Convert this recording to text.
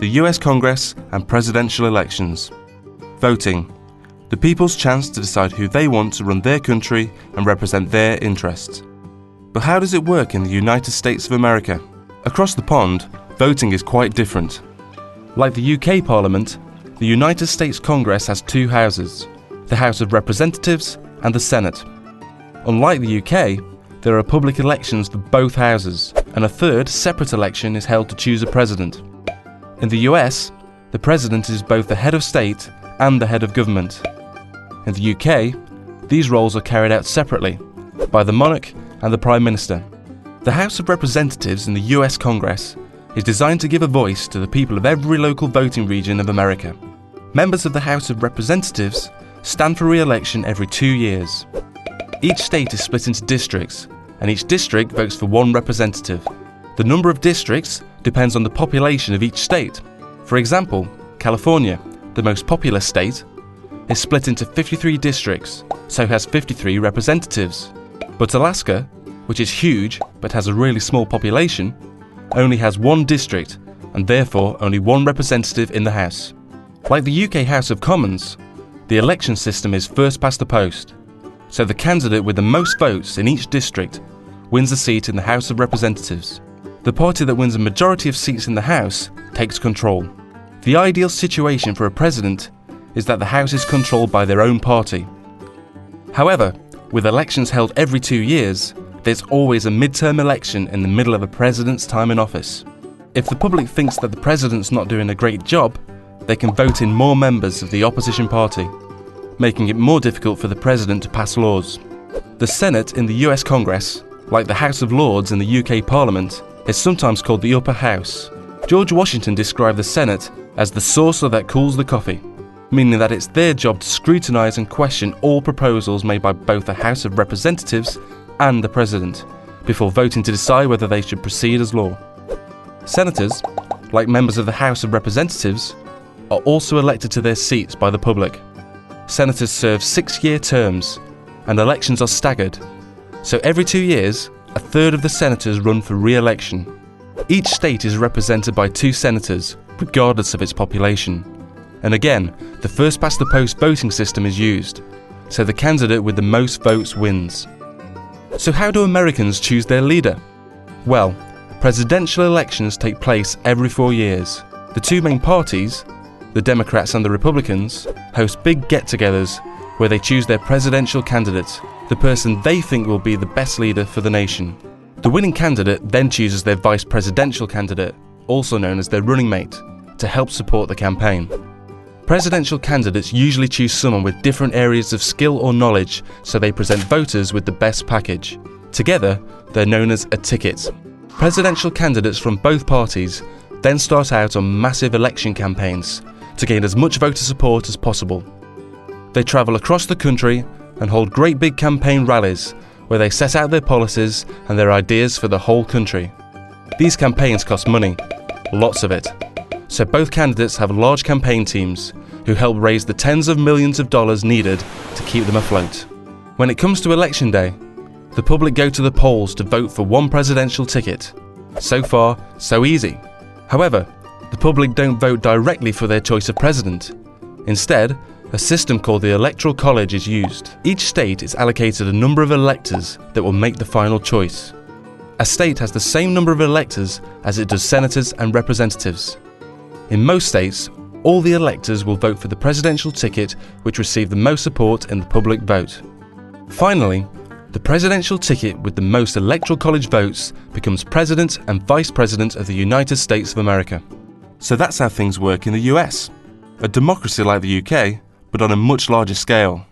the US Congress and presidential elections. Voting, the people's chance to decide who they want to run their country and represent their interests. But how does it work in the United States of America? Across the pond, voting is quite different. Like the UK Parliament, the United States Congress has two houses, the House of Representatives and the Senate. Unlike the UK, there are public elections for both houses, and a third separate election is held to choose a president. In the US, the president is both the head of state and the head of government. In the UK, these roles are carried out separately by the monarch and the Prime Minister. The House of Representatives in the US Congress is designed to give a voice to the people of every local voting region of America. Members of the House of Representatives stand for re-election every 2 years. Each state is split into districts, and each district votes for one representative. The number of districts depends on the population of each state. For example, California, the most populous state, is split into 53 districts, so has 53 representatives. But Alaska, which is huge but has a really small population, only has one district and therefore only one representative in the House. Like the UK House of Commons, the election system is first past the post, so the candidate with the most votes in each district wins a seat in the House of Representatives. The party that wins a majority of seats in the House takes control. The ideal situation for a president is that the House is controlled by their own party. However, with elections held every 2 years, there's always a midterm election in the middle of a president's time in office. If the public thinks that the president's not doing a great job, they can vote in more members of the opposition party, making it more difficult for the president to pass laws. The Senate in the US Congress, like the House of Lords in the UK Parliament, is sometimes called the upper house. George Washington described the Senate as the saucer that cools the coffee, meaning that it's their job to scrutinise and question all proposals made by both the House of Representatives and the President, before voting to decide whether they should proceed as law. Senators, like members of the House of Representatives, are also elected to their seats by the public. Senators serve 6-year terms, and elections are staggered, so every 2 years, a third of the senators run for re-election. Each state is represented by 2 senators, regardless of its population. And again, the first past the post voting system is used, so the candidate with the most votes wins. So how do Americans choose their leader? Well, presidential elections take place every 4 years. The 2 main parties, the Democrats and the Republicans, host big get-togethers where they choose their presidential candidate, the person they think will be the best leader for the nation. The winning candidate then chooses their vice presidential candidate, also known as their running mate, to help support the campaign. Presidential candidates usually choose someone with different areas of skill or knowledge, so they present voters with the best package. Together, they're known as a ticket. Presidential candidates from both parties then start out on massive election campaigns to gain as much voter support as possible. They travel across the country and hold great big campaign rallies where they set out their policies and their ideas for the whole country. These campaigns cost money, lots of it. So both candidates have large campaign teams who help raise the tens of millions of dollars needed to keep them afloat. When it comes to election day, the public go to the polls to vote for one presidential ticket. So far, so easy. However, the public don't vote directly for their choice of president. Instead, a system called the electoral college is used. Each state is allocated a number of electors that will make the final choice. A state has the same number of electors as it does senators and representatives. In most states, all the electors will vote for the presidential ticket which received the most support in the public vote. Finally, the presidential ticket with the most electoral college votes becomes president and vice president of the United States of America. So that's how things work in the US. A democracy like the UK, but on a much larger scale.